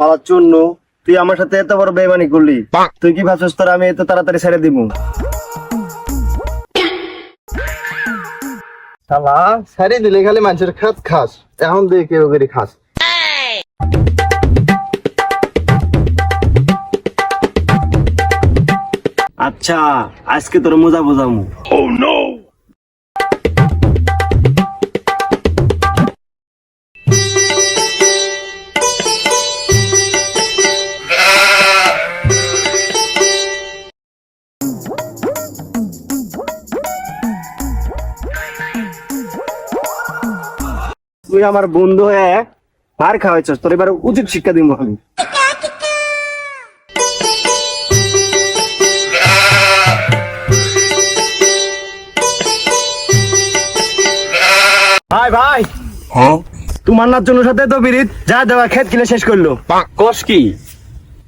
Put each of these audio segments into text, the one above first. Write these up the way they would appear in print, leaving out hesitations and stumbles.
আমার চুন্নু, তুই আমার সাথে এত বড় বেইমানি করলি, তুই কি ভাবছিস তোর আমি এত তাড়াতাড়ি ছেড়ে দিব? শালা সারি দিলে খালি মানুষের খাস খাস, এখন দিয়ে কেউ করে খাস। আচ্ছা, আজকে তোর মজা বোঝামু। তুই আমার বন্ধু হয়ে মার খাওয়াইছস, তোর এবার উচিত শিক্ষা দিব আমি। ভাই ভাই, তোমার না জন্য সাথে তো বিরিত যা দেওয়া ক্ষেত কিলে শেষ করলো। কস কি?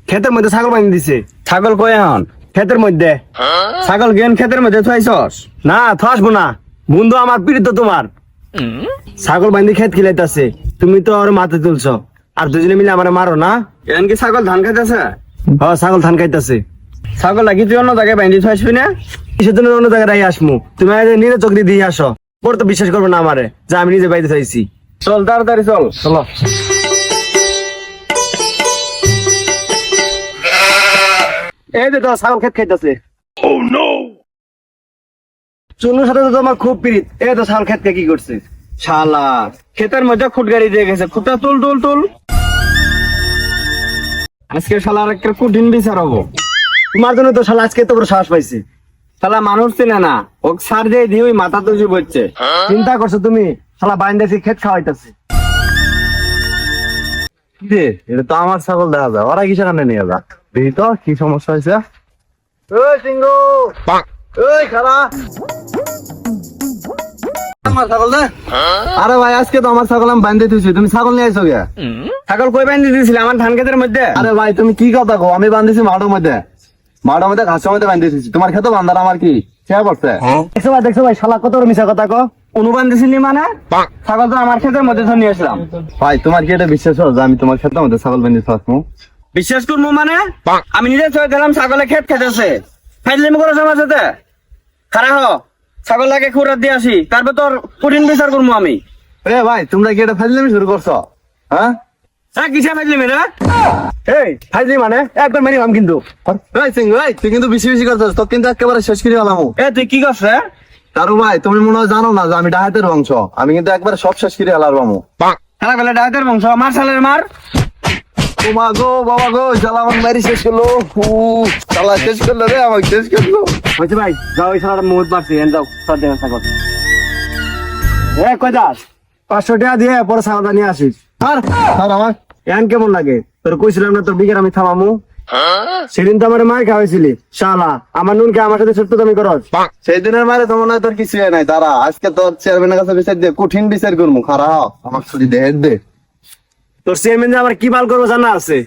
ক্ষেতের মধ্যে ছাগল বাঁধি দিছে। ছাগল কই এখন? ক্ষেতের মধ্যে। ছাগল গেন ক্ষেতের মধ্যে থুয়াইছস? না থাসবো না, বন্ধু আমার পীড়িত তোমার। ছাগল বাঁধি ক্ষেত খিলাইতেছে, তুমি তো আর মাথা তুলছ, আর দুজনে মিলে আমার মারো না। এখন কি ছাগল ধান খাইতেছে? হ্যাঁ, ছাগল ধান খাইতেছে। ছাগল লাগি তুই অন্য জায়গায় বাইন্ধি থুয়াইছবি না? কিসের জন্য অন্য জায়গায় আসমু? তুমি আগে নিজে চোখ দিয়ে আসো, পরে তো বিশ্বাস করবে না আমারে যে আমি নিজে বাইতে চাইছি। চল তাড়াতাড়ি চল। চলো। এই যে তো ছাগল ক্ষেত খাইতেছে। চুনুর সাথে তো তোমার খুব প্রীত, এই তো ছাগল ক্ষেতকে কি করছে? শালা ক্ষেতের মধ্যে খুট গাড়ি দিয়ে গেছে, খুঁটা তুল তুল তুল। আজকে শালার একটা কঠিন বিচার হবো। তোমার জন্য তো শালা আজকে তো বড় সাহস পাইছে। শালা মানুষ চিনে না, ও সার দিয়ে দিয়ে ওই মাথা তুলছি বলছে। চিন্তা করছো তুমি? শালা বাইন্দেছি ক্ষেত খাওয়াইতেছে। এটা তো আমার ছাগল দেখা যায়, ওরা কি সেখানে নিয়ে যা দেখি তো কি সমস্যা হয়েছে। ওই সিংহু, ওই খালা, আমার ছাগল দে। আরে ভাই, আজকে তো আমার ছাগল আমি বান্ধে দিয়েছি, তুমি ছাগল নিয়ে আইছো কে? ছাগল কই বাইন্ধি দিয়েছিলে? আমার ধান ক্ষেতের মধ্যে। আরে ভাই, তুমি কি কথা কো? আমি বান্ধিছি মাঠের মধ্যে, মাঠের মধ্যে ঘাসের মধ্যে বান্ধে দিয়েছি। তোমার খেতে বান্ধার আমার কি ছেড়ে পড়ছে? দেখছো ভাই, শালা কত বড় মিছা কথা কো। অনুবান দিছিলি মানে? ছাগল তো আমার ক্ষেতের মধ্যে ধরে নিয়ে আসলাম। ভাই, তোমার কি এটা বিশ্বাস হলো যে আমি তোমার খেতের মধ্যে ছাগল বান্ধে থাকবো? বিশ্বাস করবো মানে? আমি নিজে চলে গেলাম, ছাগলে ক্ষেত খেতেছে। ফাইজলামি করো আমার সাথে? খারাপ হ, ছাগল লাগে খুঁড়া দিয়ে আসি, তারপর তোর কঠিন বিচার করবো আমি। এ ভাই, তোমরা কি এটা ফাইজলামি শুরু করছো? হ্যাঁ, কিসে ফাইজলামি রে? এই ফাইজলি মানে একবার মেরে নাম কিন্তু। ভাই সিংহ, ভাই তুই কিন্তু বেশি বেশি করছিস, তো কিন্তু একেবারে শেষ করে গেলাম। তুই কি করছ রে? কারু ভাই, তুমি মনে হয় জানো না যে আমি ডাহাতের বংশ, আমি কিন্তু একবারে সব শেষ করে গেলাম। খেলা গেলে ডাকাতের বংশ, মার সালের মার। ও মা গো, বাবা গো, শালা আমার মারি শেষ করলো। শালা শেষ করলো রে, আমাকে শেষ করলো। বলছি ভাই, যাও ওই শালার মুহূর্ত মারছি, যাও সব দেখেন ছাগল। কয় দাস 500 টাকা দিয়ে পরে ছাগলটা নিয়ে আসিস। আর আমার এন কেমন লাগে? তোর কইছিলাম না তোর বিঘের আমি থামামু? সেদিন তো আমার মার খাওয়াইছিলি শালা, আমার নুনকে আমার সাথে ছোট্ট তুমি করস। সেই দিনের মারে তো মনে হয় তোর কিছু নাই। দাঁড়া, আজকে তোর চেয়ারম্যানের কাছে বিচার দিয়ে কঠিন বিচার করবো। খারাপ আমার ছুটি দে দে। তোর চেয়ারম্যান যে আমার কি বাল করবো জানা আছে?